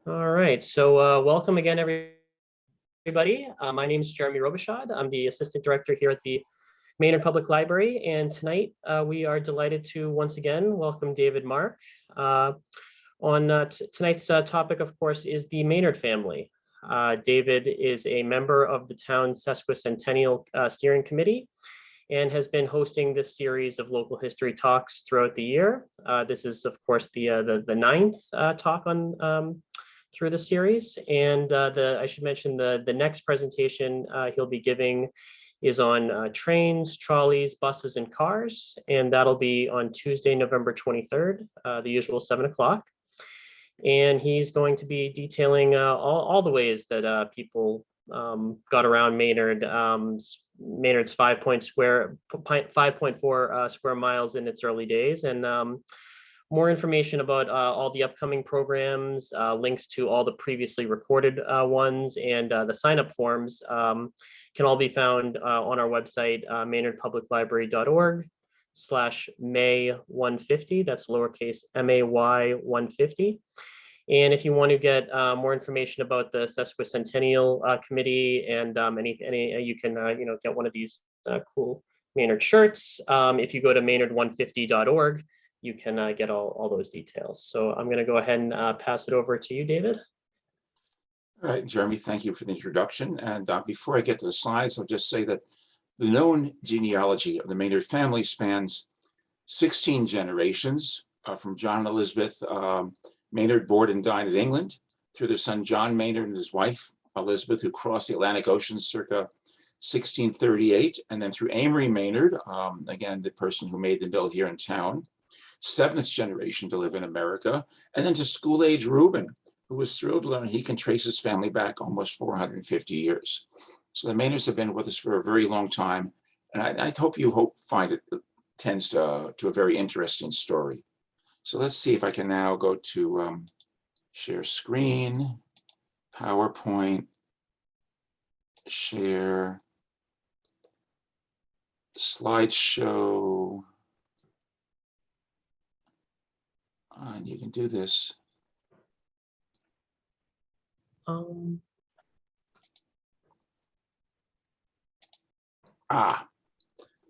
All right, so welcome again, everybody. My name is Jeremy Robichaud. I'm the Assistant Director here at the Maynard Public Library, and tonight we are delighted to once again welcome David Mark. Tonight's topic, of course, is the Maynard family. David is a member of the town's Sesquicentennial Steering Committee and has been hosting this series of local history talks throughout the year. This is, of course, the ninth talk on through the series. And I should mention the next presentation he'll be giving is on trains, trolleys, buses, and cars. And that'll be on Tuesday, November 23rd, the usual 7 o'clock. And he's going to be detailing all the ways that people got around Maynard. Maynard's 5.4 square miles in its early days. And more information about all the upcoming programs, links to all the previously recorded ones, and the sign-up forms can all be found on our website, maynardpubliclibrary.org/May150. That's lowercase MAY 150. And if you want to get more information about the Sesquicentennial Committee and any you can get one of these cool Maynard shirts. If you go to maynard150.org, you can get all those details. So I'm going to go ahead and pass it over to you, David. All right, Jeremy, thank you for the introduction. And before I get to the slides, I'll just say that the known genealogy of the Maynard family spans 16 generations from John and Elizabeth Maynard, born and died in England, through their son John Maynard and his wife Elizabeth, who crossed the Atlantic Ocean circa 1638, and then through Amory Maynard, again, the person who made the mill here in town, seventh generation to live in America, and then to school-age Reuben, who was thrilled to learn he can trace his family back almost 450 years. So the Maynards have been with us for a very long time, and I hope you find it tends to a very interesting story. So let's see if I can now go to share screen, PowerPoint, share, slideshow. And you can do this.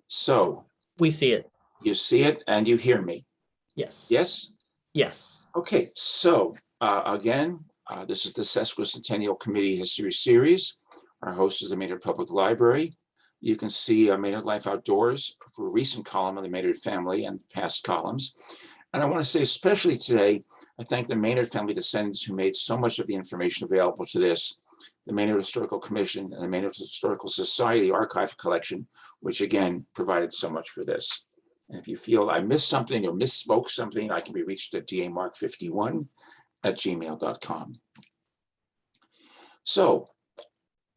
So. We see it. You see it and you hear me. Yes. Yes? Yes. Okay, so again, this is the Sesquicentennial Committee History Series. Our host is the Maynard Public Library. You can see Maynard Life Outdoors for a recent column of the Maynard family and past columns. And I want to say, especially today, I thank the Maynard family descendants who made so much of the information available to this, the Maynard Historical Commission and the Maynard Historical Society Archive Collection, which again provided so much for this. And if you feel I missed something or misspoke something, I can be reached at damark51@gmail.com. So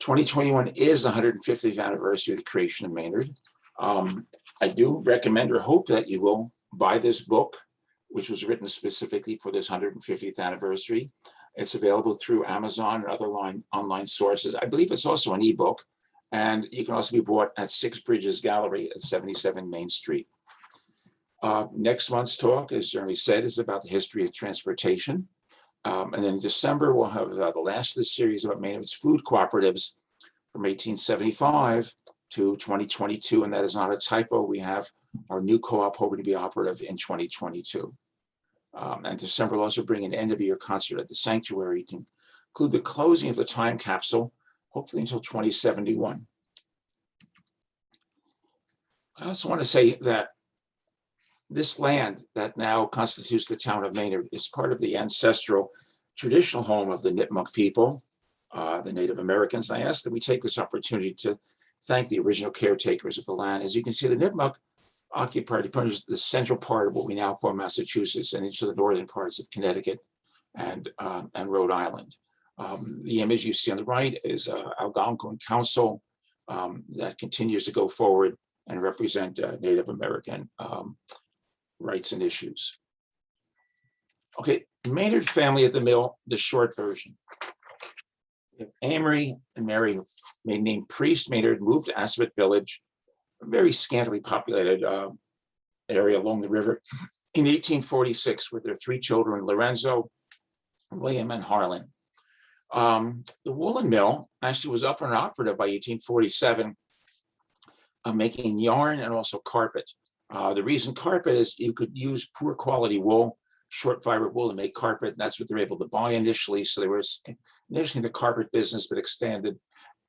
2021 is the 150th anniversary of the creation of Maynard. I do recommend or hope that you will buy this book, which was written specifically for this 150th anniversary. It's available through Amazon and other online sources. I believe it's also an ebook, and you can also be bought at Six Bridges Gallery at 77 Main Street. Next month's talk, as Jeremy said, is about the history of transportation. And then in December, we'll have the last of the series about Maynard's food cooperatives from 1875 to 2022. And that is not a typo. We have our new co-op hoping to be operative in 2022. And December will also bring an end-of-year concert at the Sanctuary to include the closing of the time capsule, hopefully until 2071. I also want to say that this land that now constitutes the town of Maynard is part of the ancestral traditional home of the Nipmuc people, the Native Americans. And I ask that we take this opportunity to thank the original caretakers of the land. As you can see, the Nipmuc occupied the central part of what we now call Massachusetts and each of the northern parts of Connecticut and Rhode Island. The image you see on the right is Algonquin Council that continues to go forward and represent Native American rights and issues. Okay, Maynard family at the mill, the short version. Amory and Mary, named Priest Maynard, moved to Assabet Village, a very scantily populated area along the river, in 1846 with their three children, Lorenzo, William and Harlan. The woolen mill actually was up and operative by 1847, making yarn and also carpet. The reason carpet is you could use poor quality wool, short fiber wool, to make carpet. And that's what they're able to buy initially. So they were initially in the carpet business, but expanded.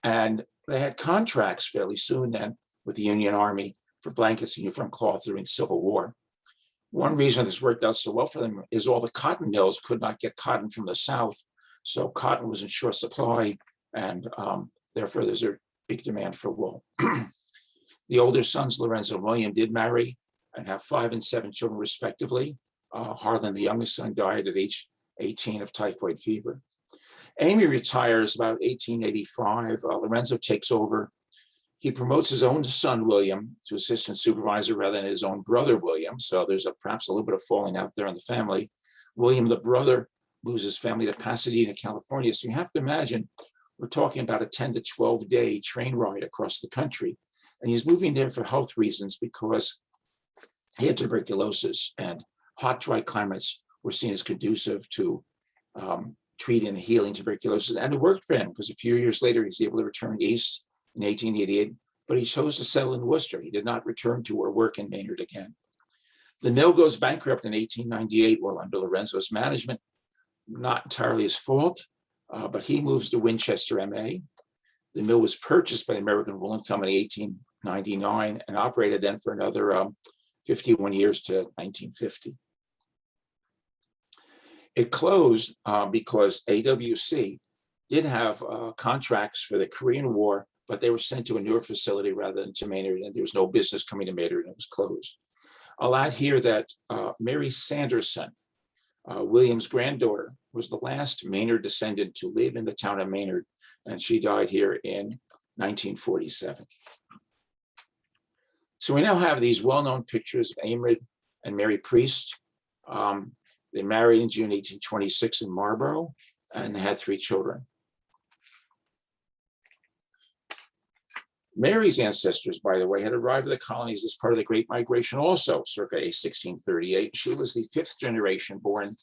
And they had contracts fairly soon then with the Union Army for blankets and uniform cloth during the Civil War. One reason this worked out so well for them is all the cotton mills could not get cotton from the South. So cotton was in short supply, and therefore there's a big demand for wool. The older sons, Lorenzo and William, did marry and have 5 and 7 children respectively. Harlan, the youngest son, died at age 18 of typhoid fever. Amy retires about 1885. Lorenzo takes over. He promotes his own son, William, to assistant supervisor rather than his own brother, William. So there's perhaps a little bit of falling out there in the family. William, the brother, moves his family to Pasadena, California. So you have to imagine, we're talking about a 10 to 12 day train ride across the country. And he's moving there for health reasons because he had tuberculosis, and hot, dry climates were seen as conducive to treating and healing tuberculosis. And it worked for him because a few years later, he's able to return east in 1888, but he chose to settle in Worcester. He did not return to or work in Maynard again. The mill goes bankrupt in 1898 while under Lorenzo's management. Not entirely his fault, but he moves to Winchester, MA. The mill was purchased by the American Woolen Company in 1899 and operated then for another 51 years to 1950. It closed because AWC did have contracts for the Korean War, but they were sent to a newer facility rather than to Maynard, and there was no business coming to Maynard, and it was closed. I'll add here that Mary Sanderson, William's granddaughter, was the last Maynard descendant to live in the town of Maynard, and she died here in 1947. So we now have these well-known pictures of Amory and Mary Priest. They married in June 1826 in Marlborough, and they had 3 children. Mary's ancestors, by the way, had arrived at the colonies as part of the Great Migration also, circa 1638. She was the 5th generation born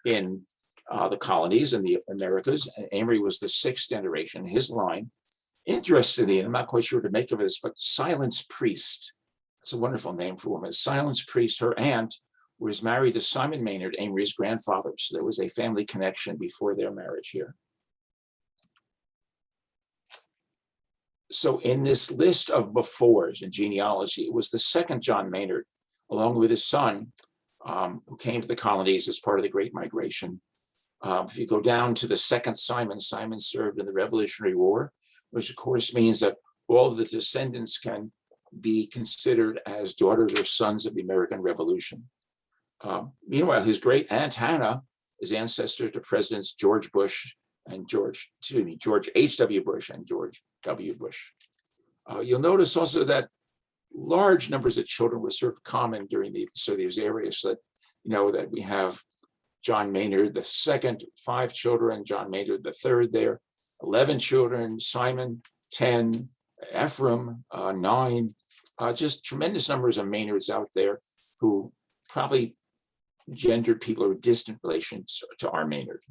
in the colonies in the Americas, and Amory was the 6th generation, his line. Interestingly, and I'm not quite sure what to make of this, but Silence Priest, that's a wonderful name for a woman. Silence Priest, her aunt, was married to Simon Maynard, Amory's grandfather, so there was a family connection before their marriage here. So in this list of befores in genealogy, it was the 2nd John Maynard, along with his son, who came to the colonies as part of the Great Migration. If you go down to the 2nd Simon, Simon served in the Revolutionary War, which of course means that all of the descendants can be considered as daughters or sons of the American Revolution. Meanwhile, his great aunt Hannah is ancestor to Presidents George Bush and George H.W. Bush and George W. Bush. You'll notice also that large numbers of children were sort of common during these areas, so that that we have John Maynard the 2nd, 5 children, John Maynard the 3rd there, 11 children, Simon 10, Ephraim 9, just tremendous numbers of Maynards out there who probably gendered people or distant relations to our Maynard.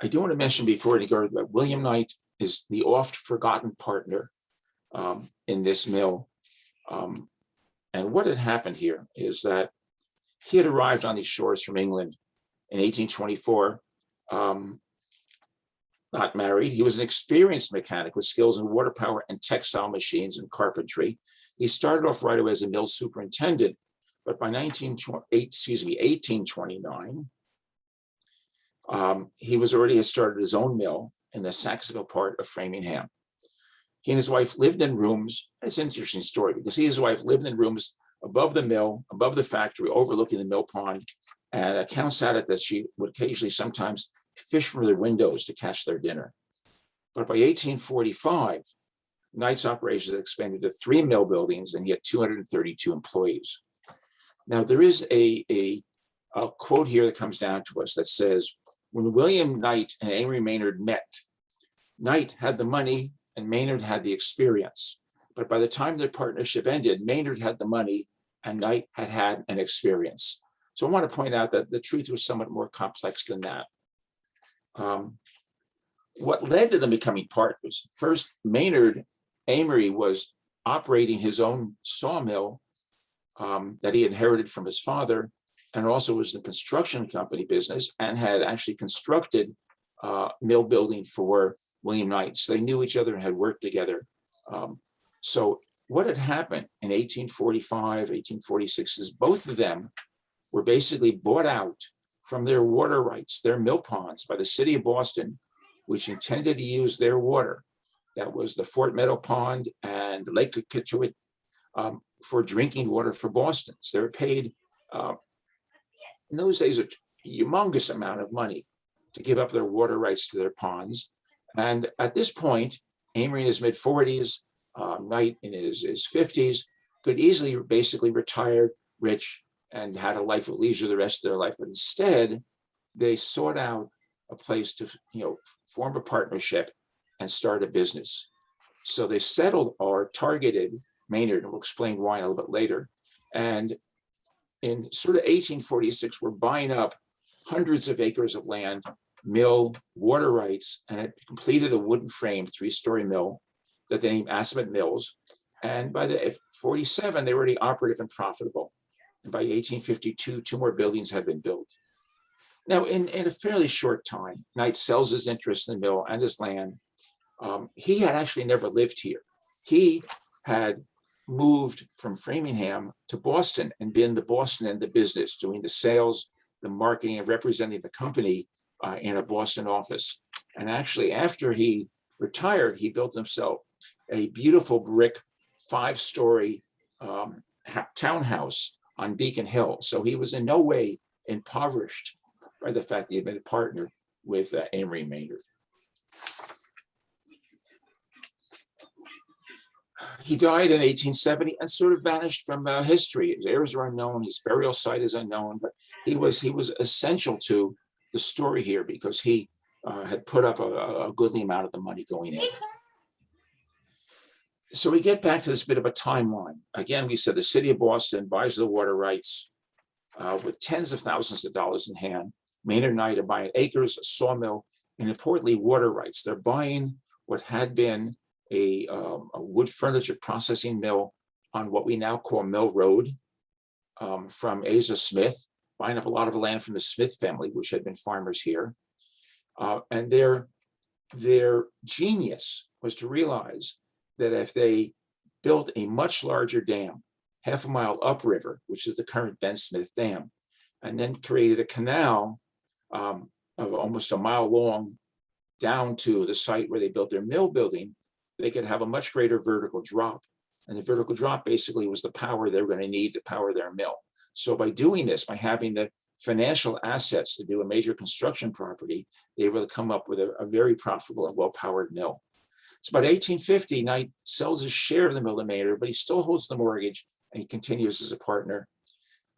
I do want to mention before I go that William Knight is the oft forgotten partner in this mill. And what had happened here is that he had arrived on these shores from England in 1824, not married. He was an experienced mechanic with skills in water power and textile machines and carpentry. He started off right away as a mill superintendent, but by 1829, he had started his own mill in the Saxonville part of Framingham. He and his wife lived in rooms. It's an interesting story because he and his wife lived in rooms above the mill, above the factory, overlooking the mill pond. And accounts had it that she would occasionally sometimes fish from their windows to catch their dinner. But by 1845, Knight's operations had expanded to 3 mill buildings, and he had 232 employees. Now, there is a quote here that comes down to us that says, when William Knight and Amory Maynard met, Knight had the money and Maynard had the experience. But by the time their partnership ended, Maynard had the money and Knight had an experience. So I want to point out that the truth was somewhat more complex than that. What led to them becoming partners? First, Maynard Amory was operating his own sawmill that he inherited from his father, and also was the construction company business, and had actually constructed mill building for William Knight. So they knew each other and had worked together. So what had happened in 1845, 1846 is both of them were basically bought out from their water rights, their mill ponds, by the city of Boston, which intended to use their water. That was the Fort Meadow Pond and Lake Kituit for drinking water for Boston. So they were paid in those days a humongous amount of money to give up their water rights to their ponds. And at this point, Amory in his mid-40s, Knight in his 50s, could easily basically retire rich and had a life of leisure the rest of their life. But instead, they sought out a place to form a partnership and start a business. So they settled or targeted Maynard, and we'll explain why a little bit later. And in sort of 1846, we're buying up hundreds of acres of land, mill, water rights, and it completed a wooden frame 3-story mill that they named Assabet Mills. And by the 47, they were already operative and profitable. And by 1852, 2 more buildings had been built. Now, in a fairly short time, Knight sells his interest in the mill and his land. He had actually never lived here. He had moved from Framingham to Boston and been the Boston end of the business, doing the sales, the marketing, and representing the company in a Boston office. And actually, after he retired, he built himself a beautiful brick 5-story townhouse on Beacon Hill. So he was in no way impoverished by the fact that he had been a partner with Amory Maynard. He died in 1870 and sort of vanished from history. His heirs are unknown, his burial site is unknown, but he was essential to the story here because he had put up a goodly amount of the money going in. So we get back to this bit of a timeline. Again, we said the city of Boston buys the water rights with tens of thousands of dollars in hand. Maynard and Knight are buying acres, a sawmill, and importantly, water rights. They're buying what had been a wood furniture processing mill on what we now call Mill Road from Asa Smith, buying up a lot of land from the Smith family, which had been farmers here. And their genius was to realize that if they built a much larger dam, half a mile upriver, which is the current Ben Smith Dam, and then created a canal of almost a mile long down to the site where they built their mill building, they could have a much greater vertical drop. And the vertical drop basically was the power they were going to need to power their mill. So by doing this, by having the financial assets to do a major construction property, they were able to come up with a very profitable and well-powered mill. So by 1850, Knight sells his share of the mill to Maynard, but he still holds the mortgage and he continues as a partner.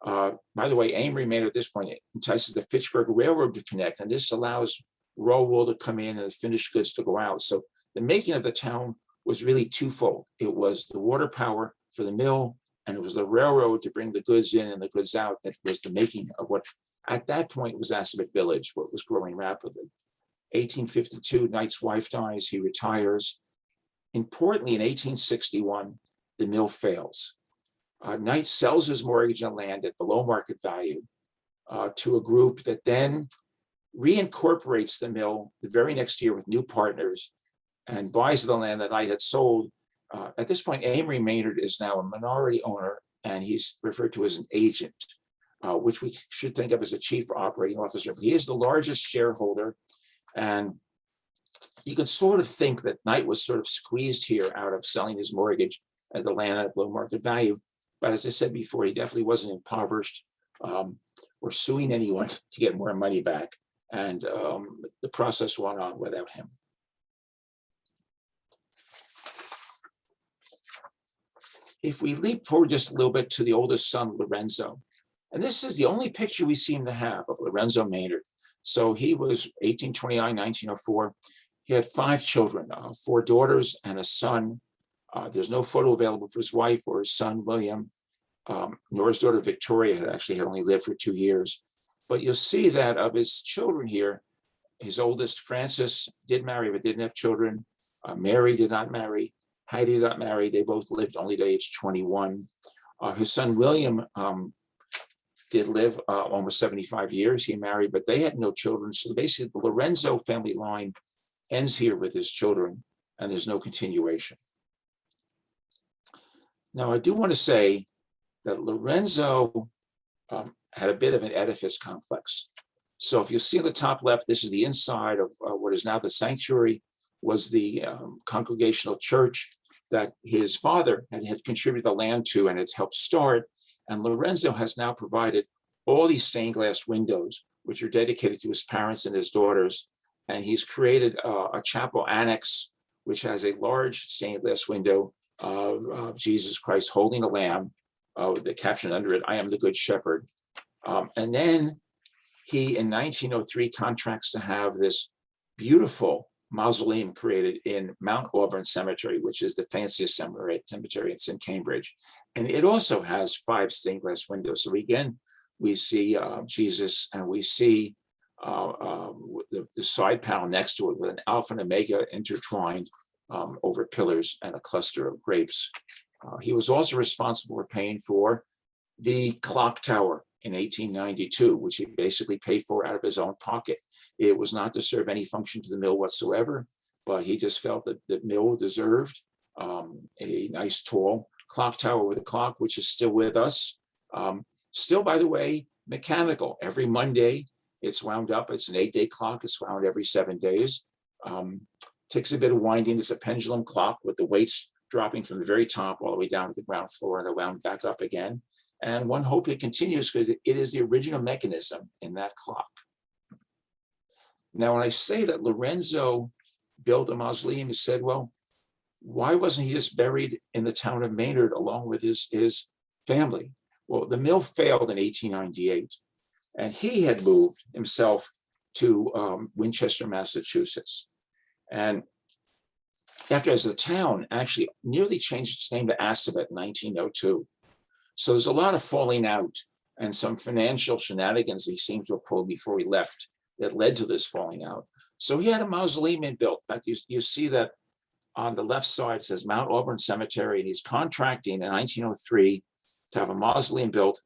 By the way, Amory Maynard at this point entices the Fitchburg Railroad to connect, and this allows raw wool to come in and the finished goods to go out. So the making of the town was really twofold. It was the water power for the mill, and it was the railroad to bring the goods in and the goods out that was the making of what at that point was Assabet Village, what was growing rapidly. 1852, Knight's wife dies, he retires. Importantly, in 1861, the mill fails. Knight sells his mortgage on land at below market value to a group that then reincorporates the mill the very next year with new partners and buys the land that Knight had sold. At this point, Amory Maynard is now a minority owner, and he's referred to as an agent, which we should think of as a chief operating officer. He is the largest shareholder, and you can sort of think that Knight was sort of squeezed here out of selling his mortgage and the land at low market value. But as I said before, he definitely wasn't impoverished or suing anyone to get more money back. And the process went on without him. If we leap forward just a little bit to the oldest son, Lorenzo, and this is the only picture we seem to have of Lorenzo Maynard. So he was 1829, 1904. He had 5 children, 4 daughters and a son. There's no photo available for his wife or his son, William. Nora's daughter Victoria had only lived for 2 years. But you'll see that of his children here, his oldest, Francis, did marry but didn't have children. Mary did not marry. Heidi did not marry. They both lived only to age 21. His son William did live almost 75 years. He married, but they had no children. So basically, the Lorenzo family line ends here with his children, and there's no continuation. Now, I do want to say that Lorenzo had a bit of an edifice complex. So if you see on the top left, this is the inside of what is now the sanctuary, was the congregational church that his father had contributed the land to and had helped start. And Lorenzo has now provided all these stained glass windows, which are dedicated to his parents and his daughters. And he's created a chapel annex, which has a large stained glass window of Jesus Christ holding a lamb, with the caption under it, "I am the good shepherd." And then he, in 1903, contracts to have this beautiful mausoleum created in Mount Auburn Cemetery, which is the fanciest cemetery. It's in Cambridge. And it also has 5 stained glass windows. So again, we see Jesus, and we see the side panel next to it with an Alpha and Omega intertwined over pillars and a cluster of grapes. He was also responsible for paying for the clock tower in 1892, which he basically paid for out of his own pocket. It was not to serve any function to the mill whatsoever, but he just felt that the mill deserved a nice tall clock tower with a clock, which is still with us. Still, by the way, mechanical. Every Monday, it's wound up. It's an 8-day clock. It's wound every 7 days. Takes a bit of winding. It's a pendulum clock with the weights dropping from the very top all the way down to the ground floor, and they're wound back up again. And one hope it continues because it is the original mechanism in that clock. Now, when I say that Lorenzo built a mausoleum, he said, well, why wasn't he just buried in the town of Maynard along with his family? Well, the mill failed in 1898, and he had moved himself to Winchester, Massachusetts. And as the town actually nearly changed its name to Assabet in 1902. So there's a lot of falling out and some financial shenanigans he seems to have pulled before he left that led to this falling out. So he had a mausoleum built. In fact, you see that on the left side says Mount Auburn Cemetery, and he's contracting in 1903 to have a mausoleum built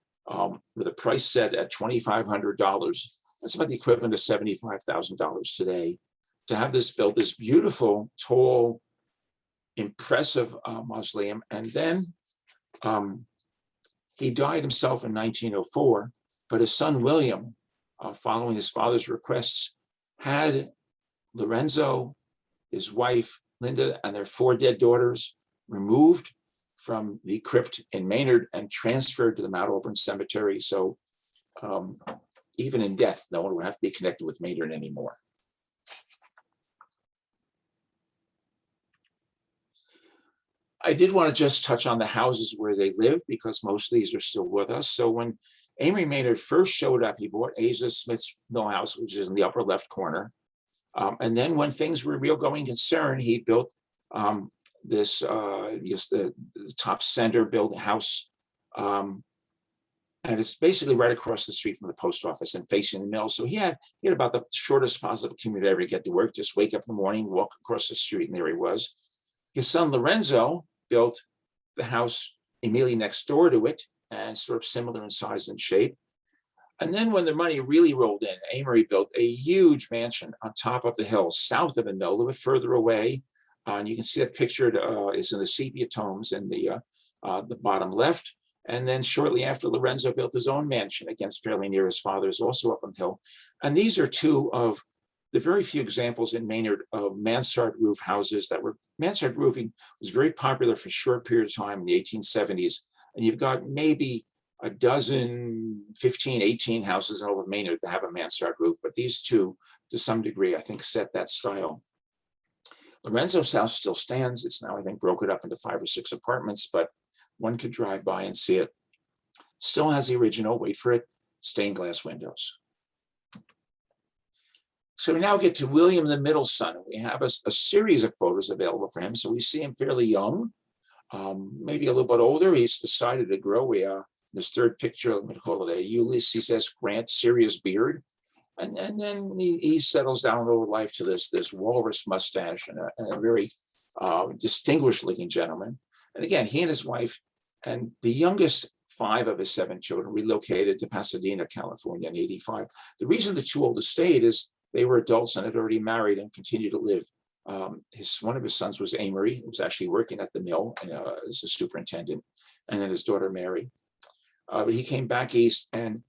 with a price set at $2,500. That's about the equivalent of $75,000 today. To have this built, this beautiful, tall, impressive mausoleum. And then he died himself in 1904, but his son William, following his father's requests, had Lorenzo, his wife Linda, and their 4 dead daughters removed from the crypt in Maynard and transferred to the Mount Auburn Cemetery. So even in death, no one would have to be connected with Maynard anymore. I did want to just touch on the houses where they lived because most of these are still with us. So when Amory Maynard first showed up, he bought Asa Smith's mill house, which is in the upper left corner. And then when things were real going concern, he built the top center built house. And it's basically right across the street from the post office and facing the mill. So he had about the shortest possible commute ever to get to work. Just wake up in the morning, walk across the street, and there he was. His son Lorenzo built the house immediately next door to it and sort of similar in size and shape. And then when the money really rolled in, Amory built a huge mansion on top of the hill, south of the mill, a little bit further away. And you can see that pictured is in the sepia tomes in the bottom left. And then shortly after, Lorenzo built his own mansion, against fairly near his father's, also up on the hill. And these are 2 of the very few examples in Maynard of mansard roof houses that were, mansard roofing was very popular for a short period of time in the 1870s. And you've got maybe a dozen, 15, 18 houses in all of Maynard that have a mansard roof, but these 2, to some degree, I think set that style. Lorenzo's house still stands. It's now, I think, broken up into 5 or 6 apartments, but one could drive by and see it. Still has the original, wait for it, stained glass windows. So we now get to William, the middle son. We have a series of photos available for him. So we see him fairly young, maybe a little bit older. He's decided to grow This third picture, I'm going to call it a Ulysses S. Grant serious beard. And then he settles down over life to this walrus mustache and a very distinguished looking gentleman. And again, he and his wife and the youngest 5 of his 7 children relocated to Pasadena, California in '85. The reason the 2 oldest stayed is they were adults and had already married and continued to live. One of his sons was Amory, who was actually working at the mill as a superintendent, and then his daughter Mary. But he came back east, and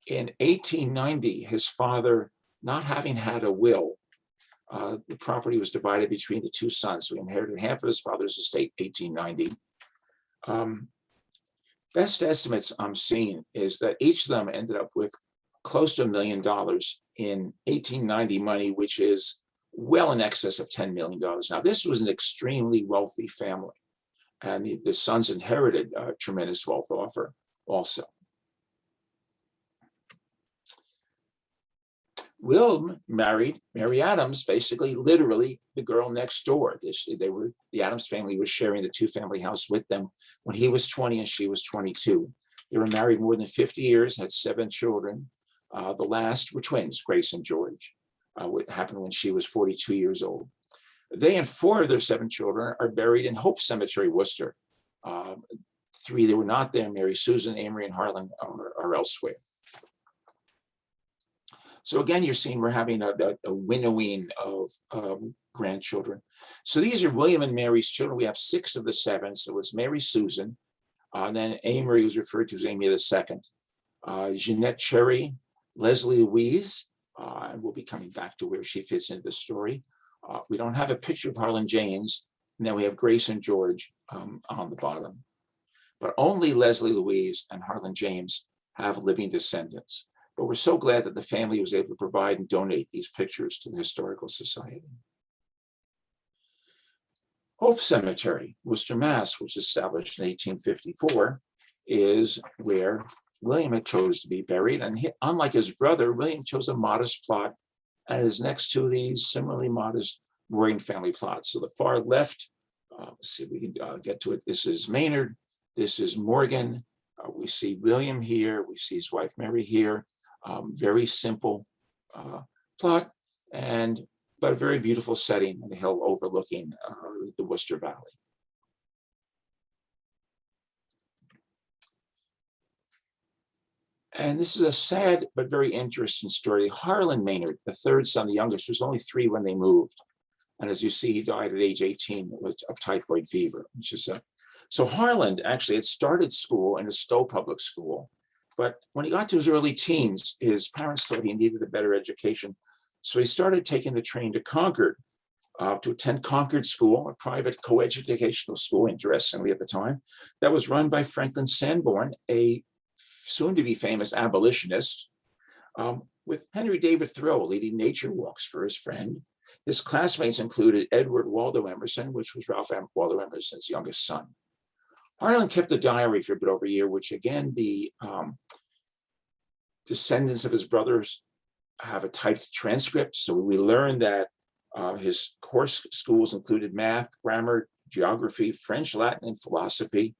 in 1890, his father, not having had a will, the property was divided between the 2 sons. So he inherited half of his father's estate, 1890. Best estimates I'm seeing is that each of them ended up with close to $1 million in 1890 money, which is well in excess of $10 million. Now, this was an extremely wealthy family, and the sons inherited tremendous wealth also. Will married Mary Adams, basically, literally the girl next door. The Adams family was sharing the 2-family house with them when he was 20 and she was 22. They were married more than 50 years, had 7 children. The last were twins, Grace and George. What happened when she was 42 years old. They and 4 of their 7 children are buried in Hope Cemetery, Worcester. 3 that were not there, Mary Susan, Amory, and Harlan, are elsewhere. So again, you're seeing we're having a winnowing of grandchildren. So these are William and Mary's children. We have 6 of the 7. So it's Mary Susan, and then Amory was referred to as Amy II, Jeanette Cherry, Leslie Louise, and we'll be coming back to where she fits into the story. We don't have a picture of Harlan James, and then we have Grace and George on the bottom. But only Leslie Louise and Harlan James have living descendants. But we're so glad that the family was able to provide and donate these pictures to the Historical Society. Hope Cemetery, Worcester, Mass., which was established in 1854, is where William had chose to be buried. And unlike his brother, William chose a modest plot and is next to these similarly modest Roaring family plots. So the far left, let's see if we can get to it. This is Maynard. This is Morgan. We see William here. We see his wife Mary here. Very simple plot, but a very beautiful setting on the hill overlooking the Worcester Valley. And this is a sad but very interesting story. Harlan Maynard, the 3rd son, the youngest, was only 3 when they moved. And as you see, he died at age 18 of typhoid fever, which is so Harlan actually had started school in a Stowe public school. But when he got to his early teens, his parents thought he needed a better education. So he started taking the train to Concord to attend Concord School, a private coeducational school, interestingly at the time, that was run by Franklin Sanborn, a soon-to-be famous abolitionist, with Henry David Thoreau leading nature walks for his friend. His classmates included Edward Waldo Emerson, which was Ralph Waldo Emerson's youngest son. Harlan kept a diary for a bit over a year, which again, the descendants of his brothers have a typed transcript. So we learned that his course schools included math, grammar, geography, French, Latin, and philosophy.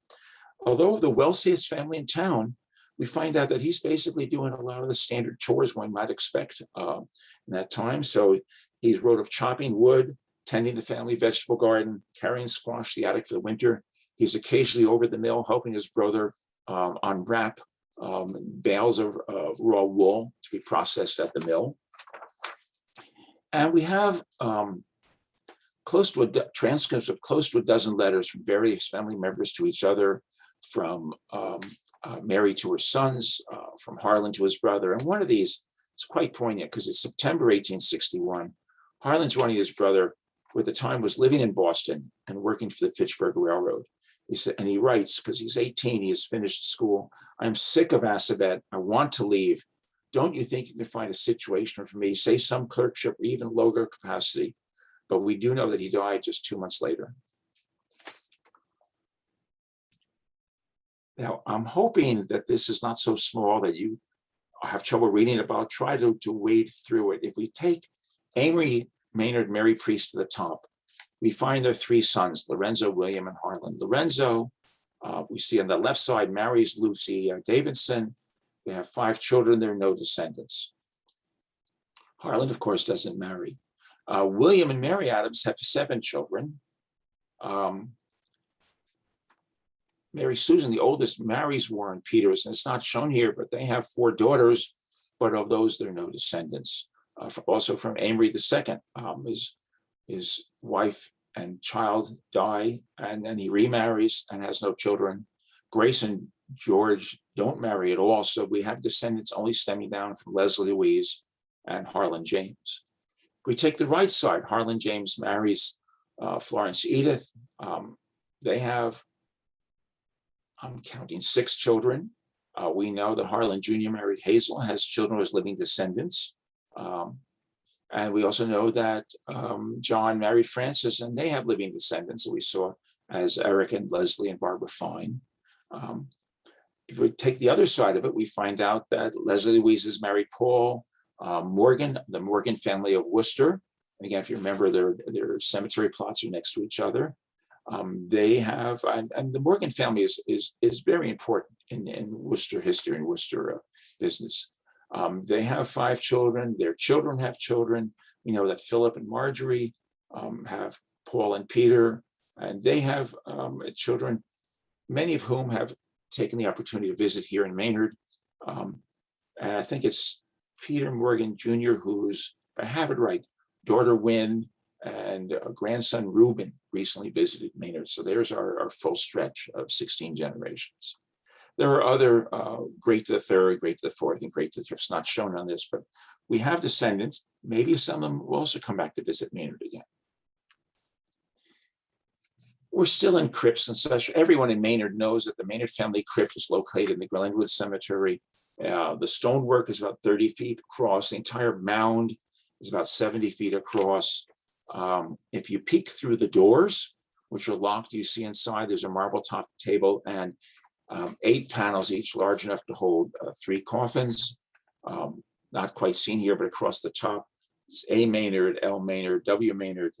Although the wealthiest family in town, we find out that he's basically doing a lot of the standard chores one might expect in that time. So he's wrote of chopping wood, tending the family vegetable garden, carrying squash to the attic for the winter. He's occasionally over the mill helping his brother unwrap bales of raw wool to be processed at the mill. And we have transcripts of close to a dozen letters from various family members to each other, from Mary to her sons, from Harlan to his brother. And one of these is quite poignant because it's September 1861. Harlan's writing his brother, who at the time was living in Boston and working for the Fitchburg Railroad. He said, and he writes, because he's 18, he has finished school. I'm sick of Assabet. I want to leave. Don't you think you can find a situation for me, say some clerkship or even lower capacity? But we do know that he died just 2 months later. Now, I'm hoping that this is not so small that you have trouble reading about. Try to wade through it. If we take Amory, Maynard, Mary Priest to the top, we find their 3 sons, Lorenzo, William, and Harlan. Lorenzo We see on the left side, Mary's Lucy Davidson. They have 5 children. There are no descendants. Harlan, of course, doesn't marry. William and Mary Adams have 7 children. Mary Susan, the oldest, marries Warren Peters, and it's not shown here, but they have 4 daughters, but of those, there are no descendants. Also from Amory II, his wife and child die, and then he remarries and has no children. Grace and George don't marry at all, so we have descendants only stemming down from Leslie Louise and Harlan James. If we take the right side, Harlan James marries Florence Edith. They have, I'm counting, 6 children. We know that Harlan Jr. married Hazel, has children as living descendants. And we also know that John married Frances, and they have living descendants that we saw as Eric and Leslie and Barbara Fine. If we take the other side of it, we find out that Leslie Louise has married Paul Morgan, the Morgan family of Worcester. And again, if you remember, their cemetery plots are next to each other. They have, and the Morgan family is very important in Worcester history and Worcester business. They have 5 children. Their children have children. We know that Philip and Marjorie have Paul and Peter, and they have children, many of whom have taken the opportunity to visit here in Maynard. And I think it's Peter Morgan Jr., who's, if I have it right, daughter Wynne and grandson Reuben recently visited Maynard. So there's our full stretch of 16 generations. There are other great to the 3rd, great to the 4th, and great to the 5th, not shown on this, but we have descendants. Maybe some of them will also come back to visit Maynard again. We're still in crypts and such. Everyone in Maynard knows that the Maynard family crypt is located in the Glenwood Cemetery. The stonework is about 30 feet across. The entire mound is about 70 feet across. If you peek through the doors, which are locked, you see inside there's a marble top table and 8 panels, each large enough to hold 3 coffins. Not quite seen here, but across the top, it's A. Maynard, L. Maynard, W. Maynard.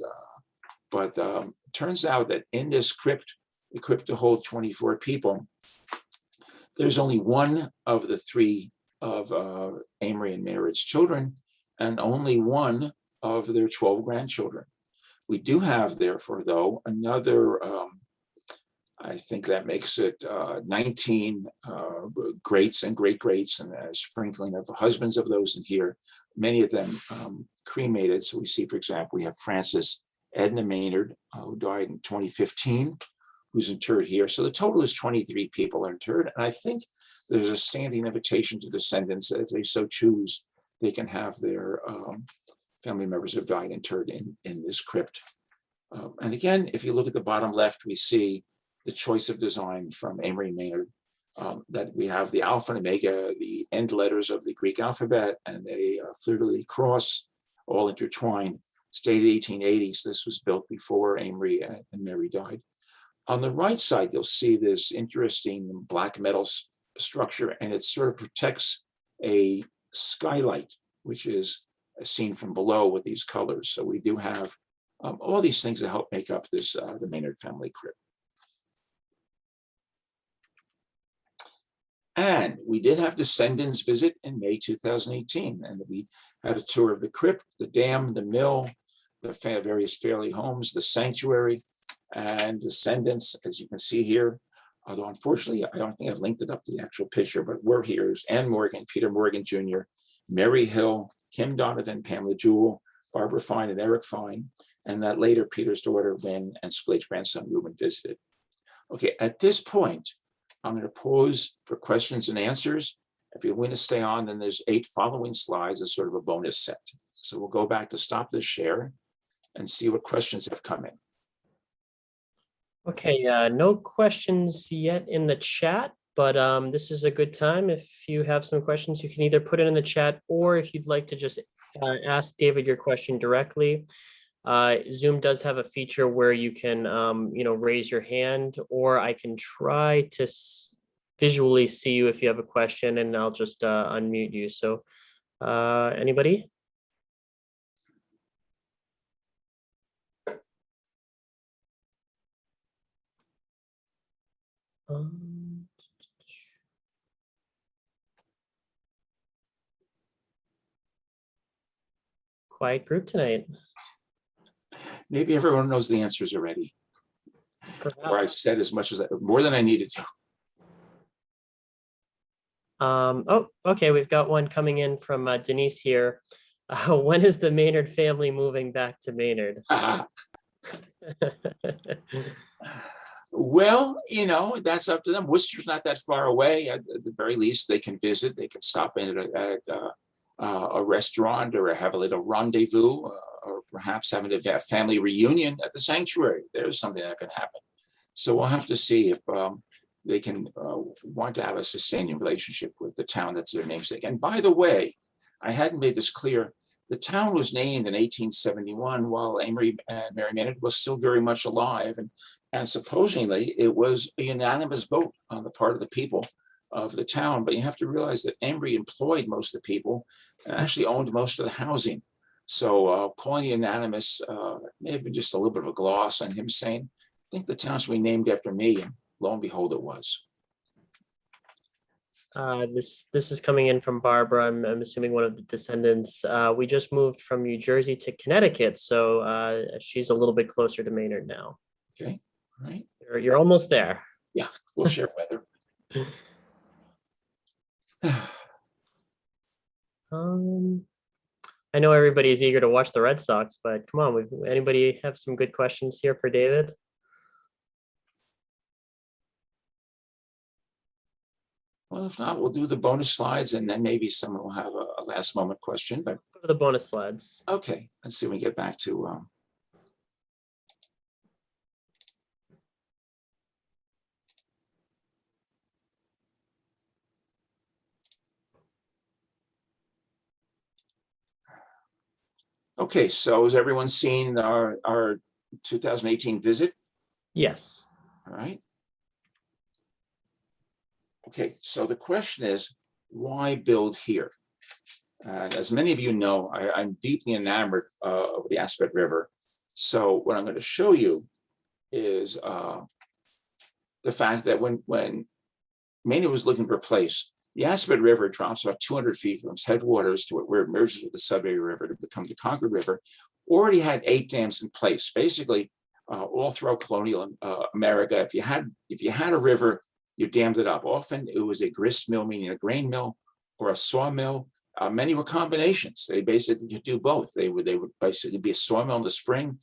But it turns out that in this crypt, equipped to hold 24 people, there's only one of the 3 of Amory and Maynard's children, and only one of their 12 grandchildren. We do have, therefore, though, another, I think that makes it 19 greats and great-greats, and a sprinkling of husbands of those in here, many of them cremated. So we see, for example, we have Frances Edna Maynard, who died in 2015, who's interred here. So the total is 23 people are interred. And I think there's a standing invitation to descendants that if they so choose, they can have their family members who have died interred in this crypt. And again, if you look at the bottom left, we see the choice of design from Amory Maynard, that we have the Alpha and Omega, the end letters of the Greek alphabet, and a fleur-de-lis cross, all intertwined. Stated 1880s, this was built before Amory and Mary died. On the right side, you'll see this interesting black metal structure, and it sort of protects a skylight, which is seen from below with these colors. So we do have all these things that help make up this the Maynard family crypt. And we did have descendants visit in May 2018, and we had a tour of the crypt, the dam, the mill, the various Fairley homes, the sanctuary, and descendants, as you can see here. Although unfortunately, I don't think I've linked it up to the actual picture, but we're here. There's Ann Morgan, Peter Morgan Jr., Mary Hill, Kim Donovan, Pamela Jewell, Barbara Fine, and Eric Fine, and that later Peter's daughter, Lynn, and Splade's grandson, Reuben, visited. Okay, at this point, I'm going to pause for questions and answers. If you want to stay on, then there's 8 following slides as sort of a bonus set. So we'll go back to stop this share and see what questions have come in. Okay, no questions yet in the chat, but this is a good time. If you have some questions, you can either put it in the chat, or if you'd like to just ask David your question directly. Zoom does have a feature where you can, raise your hand, or I can try to visually see you if you have a question, and I'll just unmute you. So anybody? Um, Quiet group tonight. Maybe everyone knows the answers already, or I said as much as more than I needed to. Oh, okay. We've got one coming in from Denise here. When is the Maynard family moving back to Maynard? Well, that's up to them. Worcester's not that far away. At the very least, they can visit. They can stop in at a restaurant or have a little rendezvous, or perhaps having a family reunion at the sanctuary. There's something that could happen. So we'll have to see if they can want to have a sustaining relationship with the town that's their namesake. And by the way, I hadn't made this clear. The town was named in 1871 while Amory and Mary Maynard was still very much alive. And supposedly it was a unanimous vote on the part of the people of the town. But you have to realize that Amory employed most of the people and actually owned most of the housing. So calling it unanimous may have been just a little bit of a gloss on him saying, I think the town should be named after me. And lo and behold, it was. This is coming in from Barbara. I'm assuming one of the descendants. We just moved from New Jersey to Connecticut, so she's a little bit closer to Maynard now. Okay, all right. You're almost there. Yeah, we'll share weather. I know everybody's eager to watch the Red Sox, but come on, anybody have some good questions here for David? Well, if not, we'll do the bonus slides and then maybe someone will have a last moment question. But Go to the bonus slides. okay, let's see if we get back to okay, so has everyone seen our 2018 visit? Yes. All right. Okay, so the question is, why build here? As many of you know, I'm deeply enamored of the Assabet River. So what I'm going to show you is the fact that when Maynard was looking for a place, the Assabet River drops about 200 feet from its headwaters to where it merges with the Sudbury River to become the Concord River. Already had 8 dams in place, basically all throughout colonial America. If you had a river, you dammed it up. Often it was a grist mill, meaning a grain mill, or a sawmill. Many were combinations. They basically could do both. They would basically be a sawmill in the spring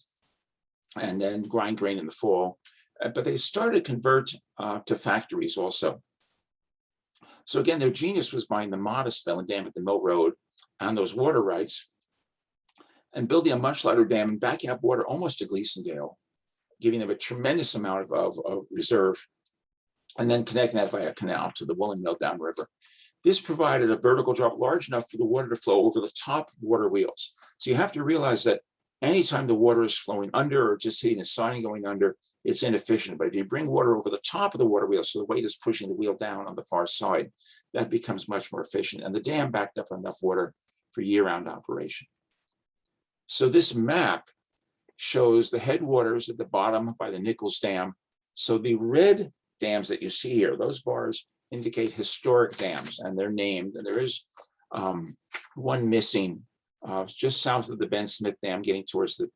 and then grind grain in the fall. But they started to convert to factories also. So again, their genius was buying the modest mill and dam at the Mill Road on those water rights and building a much larger dam and backing up water almost to Gleasondale, giving them a tremendous amount of reserve, and then connecting that via canal to the woolen mill downriver. This provided a vertical drop large enough for the water to flow over the top of water wheels. So you have to realize that anytime the water is flowing under or just hitting the siding going under, it's inefficient. But if you bring water over the top of the water wheel, so the weight is pushing the wheel down on the far side, that becomes much more efficient. And the dam backed up enough water for year-round operation. So this map shows the headwaters at the bottom by the Nichols Dam. So the red dams that you see here, those bars indicate historic dams, and they're named. And there is one missing just south of the Ben Smith Dam, getting towards the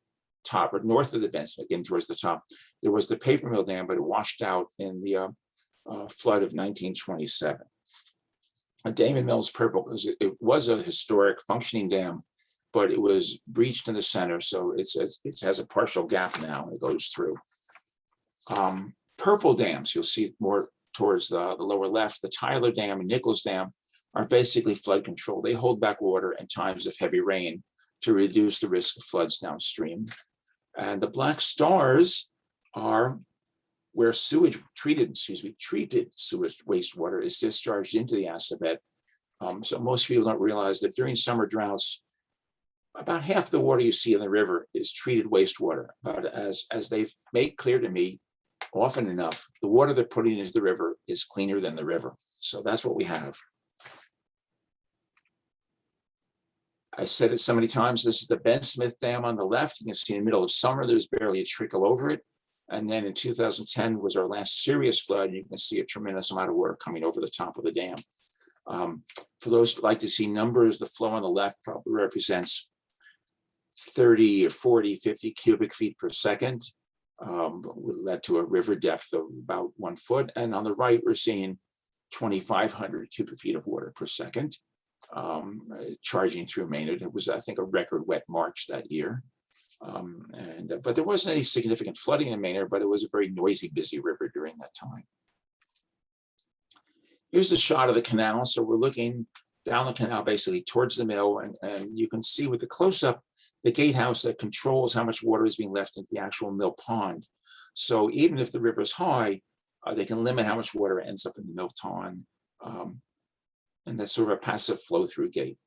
top, or north of the Ben Smith, getting towards the top. There was the Paper Mill Dam, but it washed out in the flood of 1927. Damon Mill's purple because it was a historic functioning dam, but it was breached in the center, so it has a partial gap now. It goes through. Purple dams, you'll see more towards the lower left. The Tyler Dam and Nichols Dam are basically flood control. They hold back water in times of heavy rain to reduce the risk of floods downstream. And the black stars are where treated sewage wastewater is discharged into the Assabet. So most people don't realize that during summer droughts, about half the water you see in the river is treated wastewater. But as they've made clear to me, often enough, the water they're putting into the river is cleaner than the river. So that's what we have. I said it so many times, this is the Ben Smith Dam on the left. You can see in the middle of summer, there's barely a trickle over it. And then in 2010 was our last serious flood. You can see a tremendous amount of water coming over the top of the dam. For those who like to see numbers, the flow on the left probably represents 30 or 40, 50 cubic feet per second, led to a river depth of about 1 foot. And on the right, we're seeing 2,500 cubic feet of water per second charging through Maynard. It was, I think, a record wet March that year. But there wasn't any significant flooding in Maynard, but it was a very noisy, busy river during that time. Here's a shot of the canal. So we're looking down the canal, basically towards the mill, and you can see with the close-up, the gatehouse that controls how much water is being left into the actual mill pond. So even if the river is high, they can limit how much water ends up in the mill pond. And that's sort of a passive flow-through gate.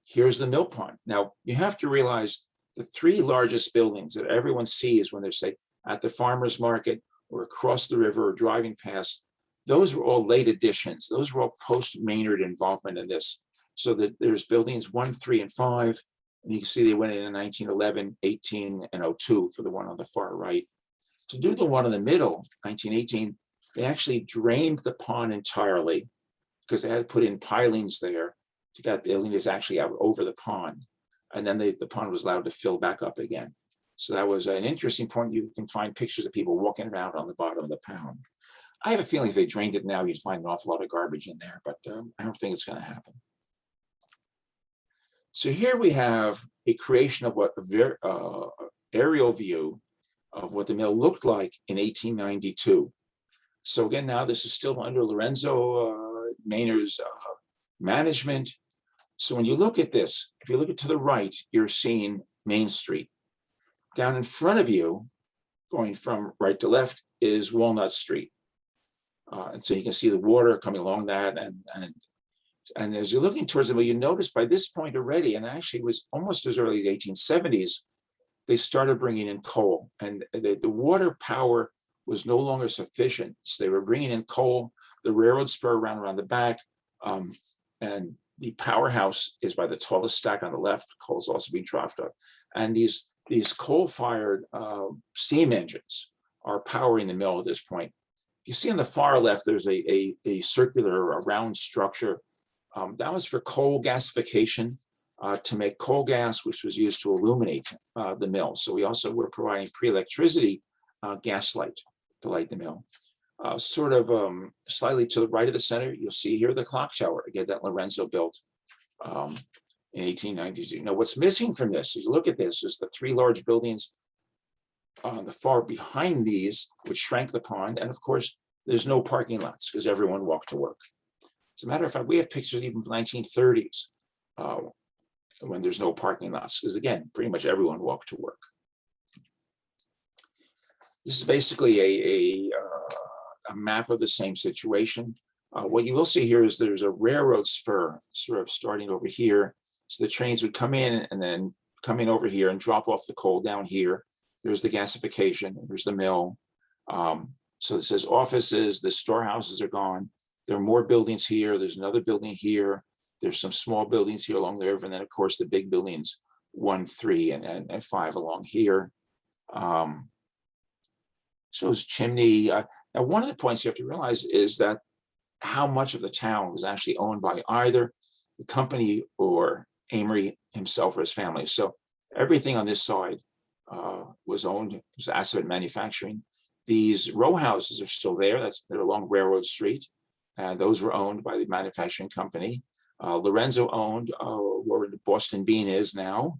Here's the mill pond. Now, you have to realize the 3 largest buildings that everyone sees when they're, say, at the farmer's market or across the river or driving past, those were all late additions. Those were all post-Maynard involvement in this. So that there's buildings 1, 3, and 5. And you can see they went in 1911, 18, and 02 for the one on the far right. To do the one in the middle, 1918, they actually drained the pond entirely because they had to put in pilings there to get the building is actually out over the pond. And then the pond was allowed to fill back up again. So that was an interesting point. You can find pictures of people walking around on the bottom of the pond. I have a feeling if they drained it now, you'd find an awful lot of garbage in there, but I don't think it's going to happen. So here we have a creation of what aerial view of what the mill looked like in 1892. So again, now this is still under Lorenzo Maynard's management. So when you look at this, if you look at to the right, you're seeing Main Street. Down in front of you, going from right to left, is Walnut Street. And so you can see the water coming along that. And as you're looking towards the mill, you notice by this point already, and actually it was almost as early as 1870s, they started bringing in coal. And the water power was no longer sufficient. So they were bringing in coal. The railroad spur ran around the back. And the powerhouse is by the tallest stack on the left. Coal is also being dropped up. And these coal-fired steam engines are powering the mill at this point. You see on the far left, there's a circular, a round structure. That was for coal gasification to make coal gas, which was used to illuminate the mill. So we also were providing pre-electricity gas light to light the mill. Slightly to the right of the center, you'll see here the clock tower, again, that Lorenzo built in 1892. Now, what's missing from this, as you look at this, is the 3 large buildings on the far behind these, which shrank the pond. And of course, there's no parking lots because everyone walked to work. As a matter of fact, we have pictures even from the 1930s when there's no parking lots, because again, pretty much everyone walked to work. This is basically a map of the same situation. What you will see here is there's a railroad spur sort of starting over here. So the trains would come in and then come in over here and drop off the coal down here. There's the gasification, there's the mill. So this says offices, the storehouses are gone. There are more buildings here. There's another building here. There's some small buildings here along the river. And then of course the big buildings, 1, 3, and 5 along here. Shows chimney. Now, one of the points you have to realize is that how much of the town was actually owned by either the company or Amory himself or his family. So everything on this side was owned. It was Assabet Manufacturing. These row houses are still there. They're along Railroad Street. And those were owned by the manufacturing company. Lorenzo owned where the Boston Bean is now.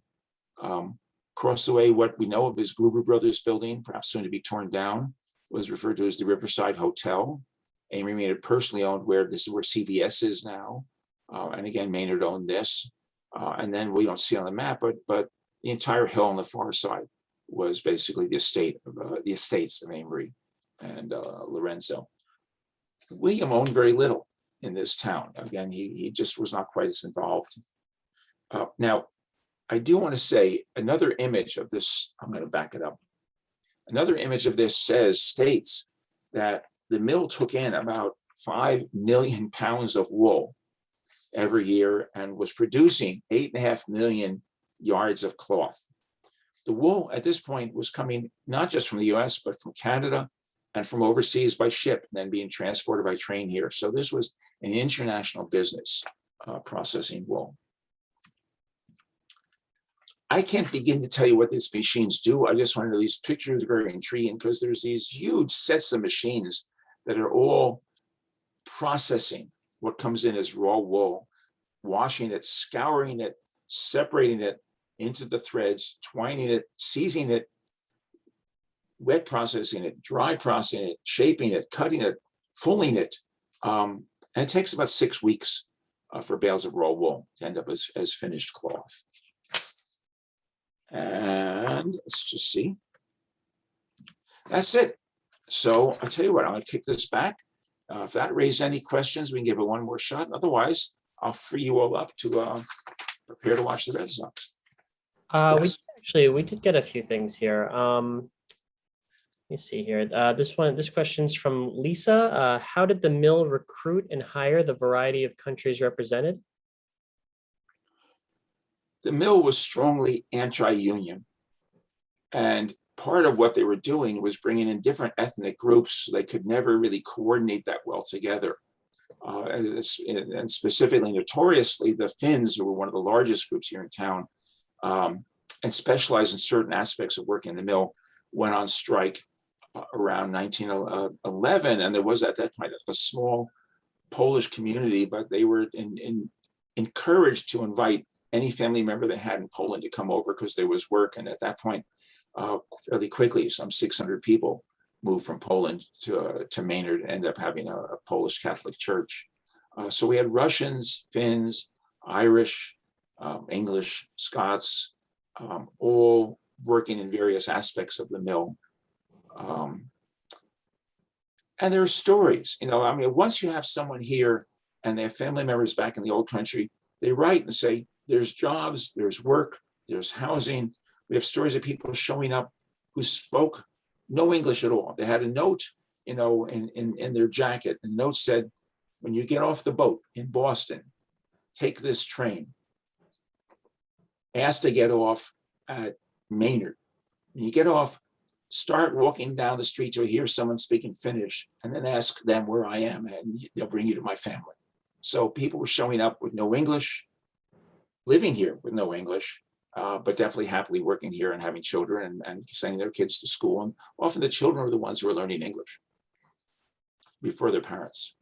Across the way, what we know of is Gruber Brothers building, perhaps soon to be torn down, was referred to as the Riverside Hotel. Amory Maynard personally owned this is where CVS is now. And again, Maynard owned this. And then we don't see on the map, but the entire hill on the far side was basically the estates of Amory and Lorenzo. William owned very little in this town. Again, he just was not quite as involved. Now, I do want to say another image of this, I'm going to back it up. Another image of this states that the mill took in about 5 million pounds of wool every year and was producing 8.5 million yards of cloth. The wool at this point was coming not just from the US, but from Canada and from overseas by ship, and then being transported by train here. So this was an international business, processing wool. I can't begin to tell you what these machines do. I just wanted these pictures are very intriguing because there's these huge sets of machines that are all processing what comes in as raw wool, washing it, scouring it, separating it into the threads, twining it, seizing it, wet processing it, dry processing it, shaping it, cutting it, fulling it. And it takes about 6 weeks for bales of raw wool to end up as finished cloth. And let's just see. That's it. So I'll tell you what, I'm going to kick this back. If that raised any questions, we can give it one more shot. Otherwise, I'll free you all up to prepare to watch the Red Sox. Yes. We did get a few things here. Let me see here. This question's from Lisa. How did the mill recruit and hire the variety of countries represented? The mill was strongly anti-union, and part of what they were doing was bringing in different ethnic groups so they could never really coordinate that well together. And specifically, notoriously, the Finns, who were one of the largest groups here in town, and specialized in certain aspects of working in the mill, went on strike around 1911. And there was at that point a small Polish community, but they were encouraged to invite any family member they had in Poland to come over because there was work. And at that point, fairly quickly, some 600 people moved from Poland to Maynard and ended up having a Polish Catholic church. So we had Russians, Finns, Irish, English, Scots, all working in various aspects of the mill. And there are stories, I mean, once you have someone here and they have family members back in the old country, they write and say, there's jobs, there's work, there's housing. We have stories of people showing up who spoke no English at all. They had a note, in their jacket. And the note said, when you get off the boat in Boston, take this train. Ask to get off at Maynard. When you get off, start walking down the street till you hear someone speaking Finnish, and then ask them where I am, and they'll bring you to my family. So people were showing up with no English, living here with no English, but definitely happily working here and having children and sending their kids to school. And often the children are the ones who are learning English before their parents.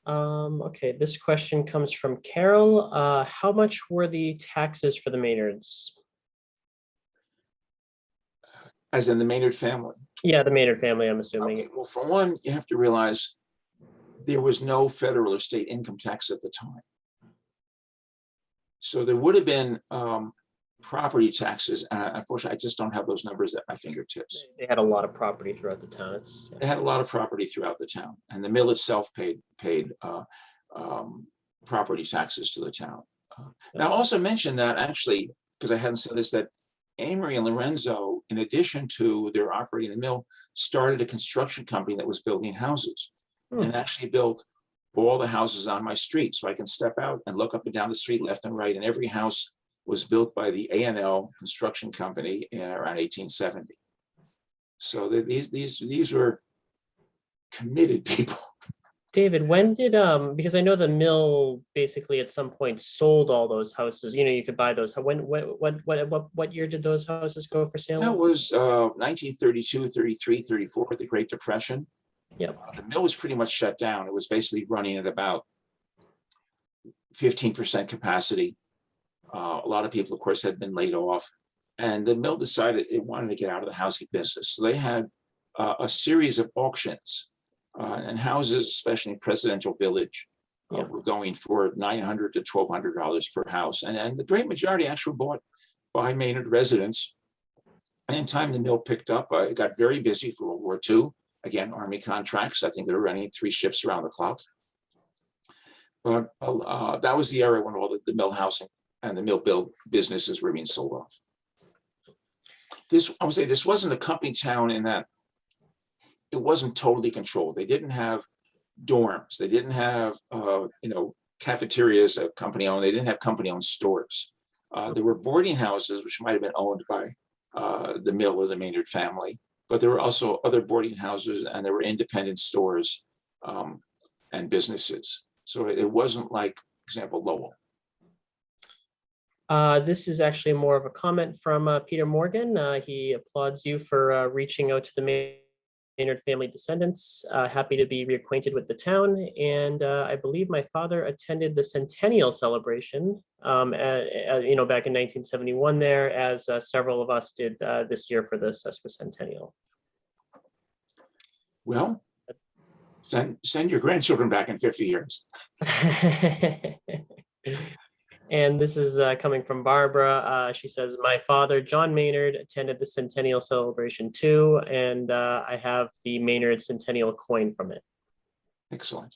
Okay, this question comes from Carol. How much were the taxes for the Maynards? As in the Maynard family? Yeah, the Maynard family, I'm assuming. Okay, well, for one, you have to realize there was no federal or state income tax at the time. So there would have been property taxes. And unfortunately, I just don't have those numbers at my fingertips. They had a lot of property throughout the town. They had a lot of property throughout the town, and the mill itself paid property taxes to the town. Now, I also mentioned that actually, because I hadn't said this, that Amory and Lorenzo, in addition to their operating the mill, started a construction company that was building houses, and actually built all the houses on my street. So I can step out and look up and down the street, left and right, and every house was built by the A&L Construction Company around 1870. So these were committed people. David, when did because I know the mill basically at some point sold all those houses. You could buy those. What year did those houses go for sale? That was 1932, 33, 34, the Great Depression. Yep. The mill was pretty much shut down. It was basically running at about 15% capacity. A lot of people, of course, had been laid off, and the mill decided it wanted to get out of the housing business. So they had a series of auctions, and houses, especially in Presidential Village, were going for $900 to $1,200 per house. And the great majority actually were bought by Maynard residents. And in time, the mill picked up. It got very busy for World War II. Again, Army contracts. I think they were running 3 shifts around the clock. But that was the era when all the mill housing and the mill build businesses were being sold off. I would say this wasn't a company town in that it wasn't totally controlled. They didn't have dorms. They didn't have, cafeterias, company owned. They didn't have company owned stores. There were boarding houses, which might have been owned by the mill or the Maynard family, but there were also other boarding houses, and there were independent stores and businesses. So it wasn't like, for example, Lowell. This is actually more of a comment from Peter Morgan. He applauds you for reaching out to the Maynard family descendants. Happy to be reacquainted with the town. And I believe my father attended the centennial celebration, back in 1971 there, as several of us did this year for the Sesquicentennial. Well, send your grandchildren back in 50 years. And this is coming from Barbara. She says, my father, John Maynard, attended the centennial celebration too, and I have the Maynard centennial coin from it. Excellent.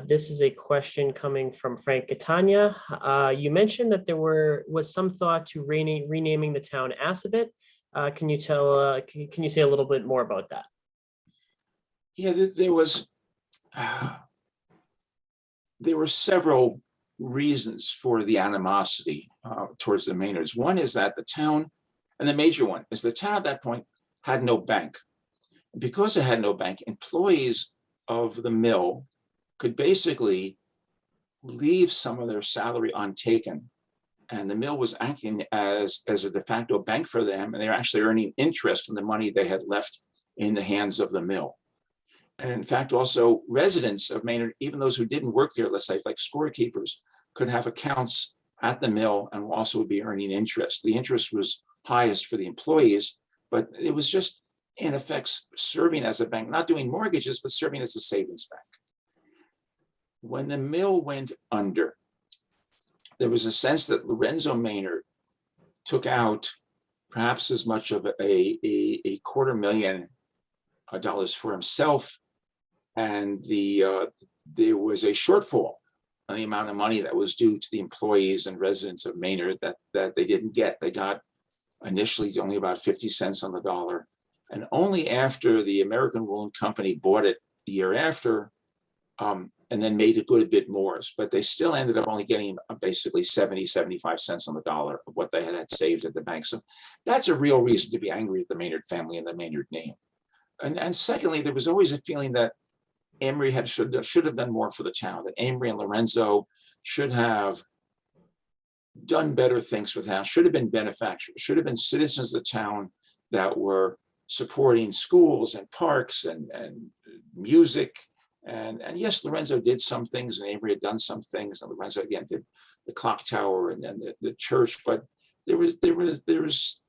This is a question coming from Frank Catania. You mentioned that there was some thought to renaming the town Assabet. Can you say a little bit more about that? Yeah, there were several reasons for the animosity towards the Maynards. One is that the town, and the major one, is the town at that point had no bank. Because it had no bank, employees of the mill could basically leave some of their salary untaken. And the mill was acting as a de facto bank for them, and they were actually earning interest on the money they had left in the hands of the mill. And in fact, also residents of Maynard, even those who didn't work there, let's say like scorekeepers, could have accounts at the mill and also would be earning interest. The interest was highest for the employees, but it was just in effect serving as a bank, not doing mortgages, but serving as a savings bank. When the mill went under, there was a sense that Lorenzo Maynard took out perhaps as much of a $250,000 for himself, and there was a shortfall on the amount of money that was due to the employees and residents of Maynard that they didn't get. They got initially only about 50 cents on the dollar, and only after the American Woolen Company bought it the year after, and then made a good bit more. But they still ended up only getting basically 70, 75 cents on the dollar of what they had saved at the bank. So that's a real reason to be angry at the Maynard family and the Maynard name. And secondly, there was always a feeling that Amory should have done more for the town, that Amory and Lorenzo should have done better things for the town, should have been benefactors, should have been citizens of the town that were supporting schools and parks and music. And yes, Lorenzo did some things, and Amory had done some things, and Lorenzo again did the clock tower and the church, but there was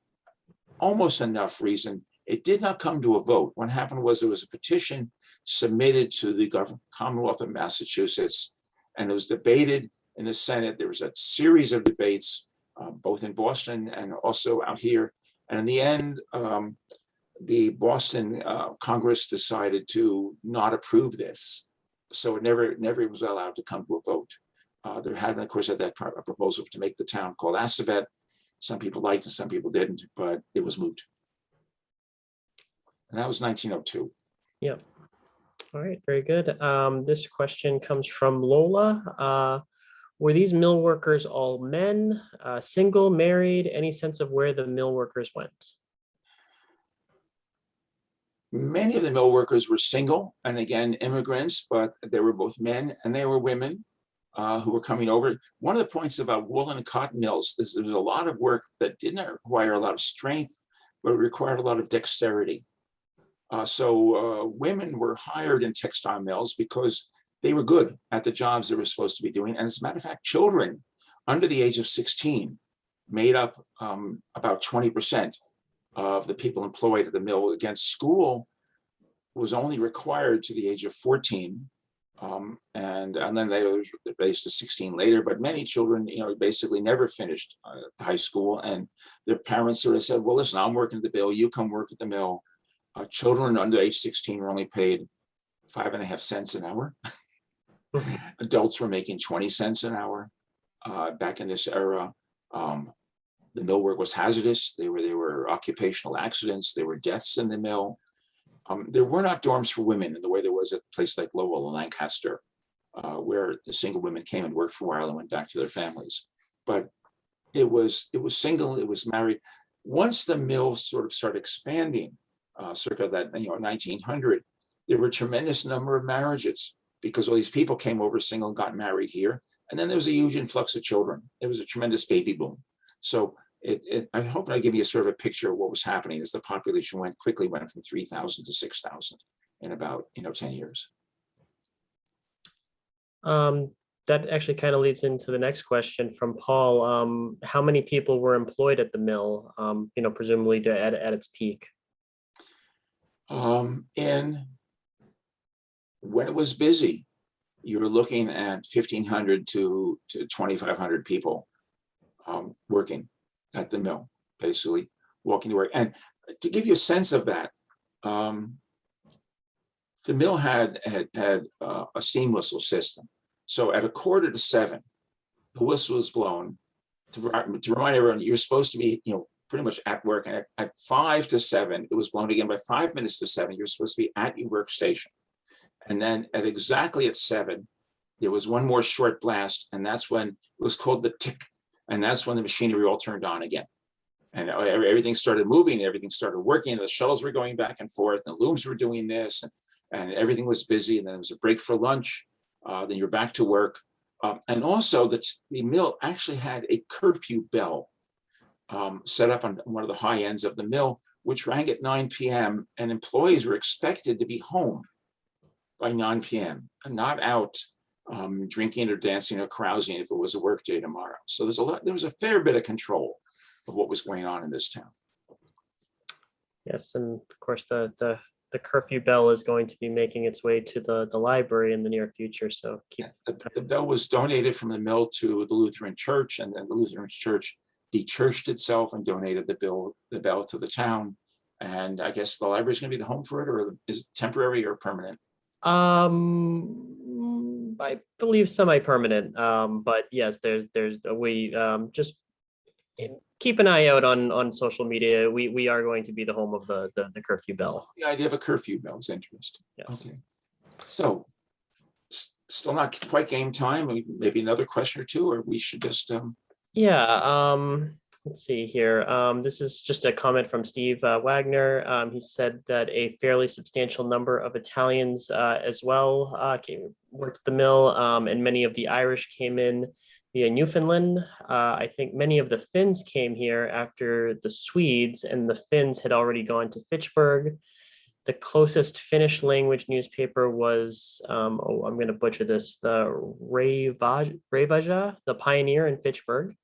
almost enough reason. It did not come to a vote. What happened was there was a petition submitted to the Commonwealth of Massachusetts, and it was debated in the Senate. There was a series of debates, both in Boston and also out here. And in the end, the Boston Congress decided to not approve this. So it never was allowed to come to a vote. There had been, of course, at that part, a proposal to make the town called Assabet. Some people liked it, some people didn't, but it was moot. And that was 1902. Yep. All right, very good. This question comes from Lola. Were these mill workers all men, single, married? Any sense of where the mill workers went? Many of the mill workers were single, and again, immigrants, but they were both men and they were women who were coming over. One of the points about woolen and cotton mills is there was a lot of work that did not require a lot of strength, but it required a lot of dexterity. So women were hired in textile mills because they were good at the jobs they were supposed to be doing. And as a matter of fact, children under the age of 16 made up about 20% of the people employed at the mill. Against school was only required to the age of 14. And then they were raised to 16 later, but many children, basically never finished high school. And their parents sort of said, well, listen, I'm working at the mill, you come work at the mill. Children under age 16 were only paid 5.5 cents an hour. Adults were making 20 cents an hour back in this era. The mill work was hazardous. There were occupational accidents. There were deaths in the mill. There were not dorms for women in the way there was at a place like Lowell and Lancaster. where the single women came and worked for a while and went back to their families. But it was single, it was married. Once the mill sort of started expanding, circa that 1900, there were a tremendous number of marriages because all these people came over single and got married here. And then there was a huge influx of children. There was a tremendous baby boom. So I hope I give you a sort of a picture of what was happening as the population quickly went from 3,000 to 6,000 in about 10 years. That actually kind of leads into the next question from Paul. How many people were employed at the mill, presumably at its peak? And when it was busy, you were looking at 1,500 to 2,500 people working at the mill, basically walking to work. And to give you a sense of that, the mill had a steam whistle system. So at 6:45, the whistle was blown to remind everyone you're supposed to be, pretty much at work. And at 5 to 7, it was blown again. By 5 minutes to 7, you're supposed to be at your workstation. And then exactly at 7, there was one more short blast, and that's when it was called the tick. And that's when the machinery all turned on again. And everything started moving, everything started working. The shuttles were going back and forth, and the looms were doing this, and everything was busy. And then there was a break for lunch. Then you're back to work. And also the mill actually had a curfew bell set up on one of the high ends of the mill, which rang at 9 p.m. and employees were expected to be home by 9 p.m. and not out drinking or dancing or carousing if it was a work day tomorrow. So there was a fair bit of control of what was going on in this town. Yes, and of course the curfew bell is going to be making its way to the library in the near future. So the bell was donated from the mill to the Lutheran Church, and then the Lutheran Church de-churched itself and donated the bell to the town. And I guess the library is going to be the home for it, or is it temporary or permanent? I believe semi-permanent. But yes, we just keep an eye out on social media. We are going to be the home of the curfew bell. The idea of a curfew bell is interesting. Yes. Okay. So still not quite game time. Maybe another question or two, or we should just Yeah. Let's see here. This is just a comment from Steve Wagner. He said that a fairly substantial number of Italians as well worked at the mill, and many of the Irish came in via Newfoundland. I think many of the Finns came here after the Swedes, and the Finns had already gone to Fitchburg. The closest Finnish language newspaper was, I'm going to butcher this, the Ravaja, the Pioneer in Fitchburg.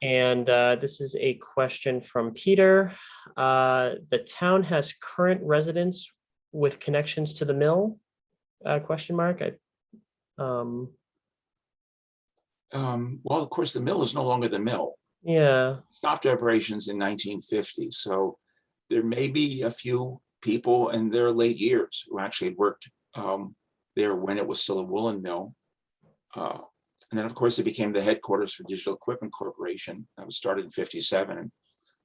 And this is a question from Peter. The town has current residents with connections to the mill? Question mark. Well, of course, the mill is no longer the mill. Yeah. Stopped operations in 1950. So there may be a few people in their late years who actually worked there when it was still a woolen mill. And then, of course, it became the headquarters for Digital Equipment Corporation. That was started in 1957. And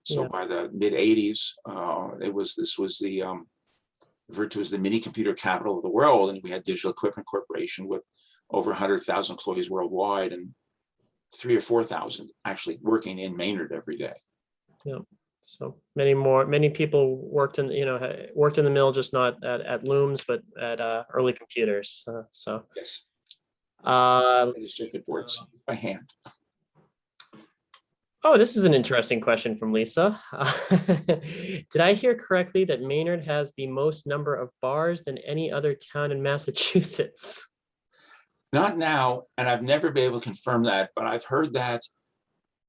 so by the mid 80s, this was the referred to as the mini computer capital of the world. And we had Digital Equipment Corporation with over 100,000 employees worldwide, and 3,000 or 4,000 actually working in Maynard every day. Yeah. So many people worked in the mill, just not at looms, but at early computers. So yes. Circuit boards by hand. Oh, this is an interesting question from Lisa. Did I hear correctly that Maynard has the most number of bars than any other town in Massachusetts? Not now, and I've never been able to confirm that, but I've heard that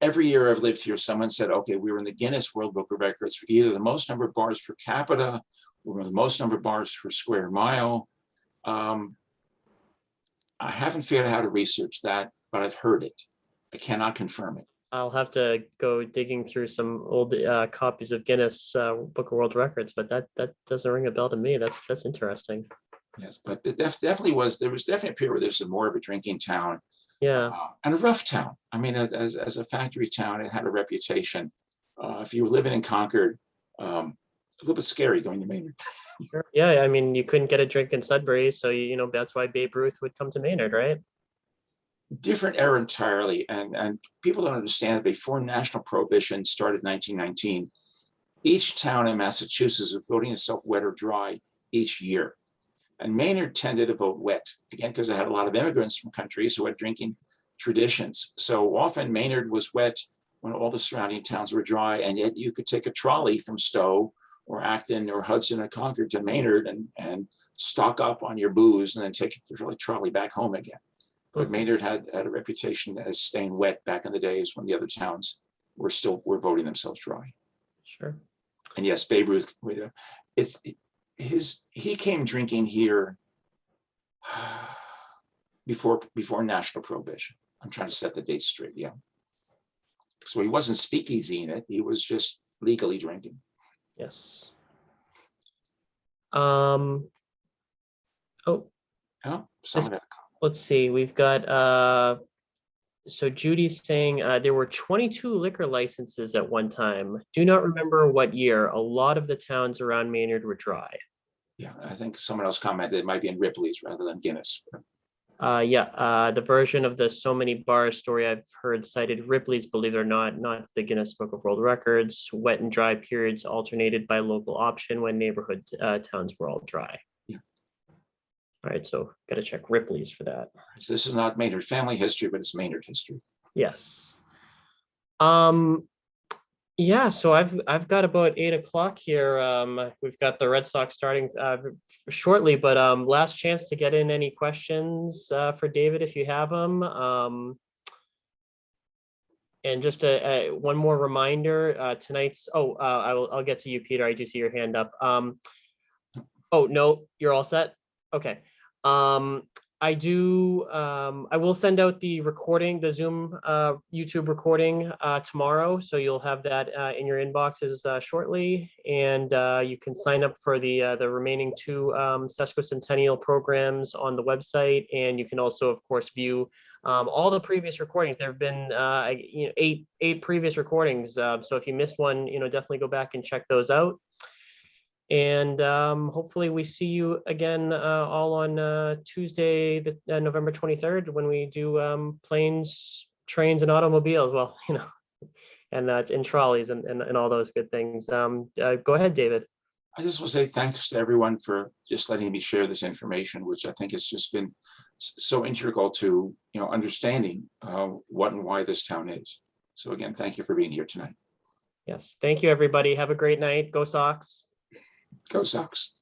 every year I've lived here, someone said, okay, we were in the Guinness World Book of Records for either the most number of bars per capita or the most number of bars per square mile. I haven't figured out how to research that, but I've heard it. I cannot confirm it. I'll have to go digging through some old copies of Guinness Book of World Records, but that doesn't ring a bell to me. That's interesting. Yes, but there was definitely a period where there's more of a drinking town. Yeah. And a rough town. I mean, as a factory town, it had a reputation. If you were living in Concord, little bit scary going to Maynard. Sure. Yeah, I mean, you couldn't get a drink in Sudbury, so that's why Babe Ruth would come to Maynard, right? Different era entirely, and people don't understand that before national prohibition started in 1919, each town in Massachusetts was voting itself wet or dry each year. And Maynard tended to vote wet, again, because it had a lot of immigrants from countries who had drinking traditions. So often Maynard was wet when all the surrounding towns were dry, and yet you could take a trolley from Stowe or Acton or Hudson or Concord to Maynard and stock up on your booze and then take the trolley back home again. But Maynard had a reputation as staying wet back in the days when the other towns were voting themselves dry. Sure. And yes, Babe Ruth, he came drinking here before national prohibition. I'm trying to set the dates straight. Yeah. So he wasn't speakeasy in it. He was just legally drinking. Yes. Oh, Yeah. Someone had let's see. We've got so Judy's saying there were 22 liquor licenses at one time. Do not remember what year. A lot of the towns around Maynard were dry. Yeah, I think someone else commented it might be in Ripley's rather than Guinness. The version of the so many bars story I've heard cited Ripley's, believe it or not the Guinness Book of World Records. Wet and dry periods alternated by local option when neighborhood towns were all dry. Yeah. All right, so got to check Ripley's for that. So this is not Maynard family history, but it's Maynard history. Yes. Yeah, so I've got about 8 o'clock here. We've got the Red Sox starting shortly, but last chance to get in any questions for David if you have them. And just one more reminder, tonight's. I'll get to you, Peter. I do see your hand up. Oh no, you're all set. Okay. I will send out the recording, the Zoom YouTube recording tomorrow. So you'll have that in your inboxes shortly. And you can sign up for the remaining 2 Sesquicentennial programs on the website. And you can also, of course, view all the previous recordings. There have been 8 previous recordings. So if you missed one, definitely go back and check those out. And hopefully we see you again all on Tuesday, November 23rd, when we do planes, trains, and automobiles. Well, and trolleys and all those good things. Go ahead, David. I just want to say thanks to everyone for just letting me share this information, which I think has just been so integral to understanding what and why this town is. So again, thank you for being here tonight. Yes, thank you, everybody. Have a great night. Go Sox. Go Sox.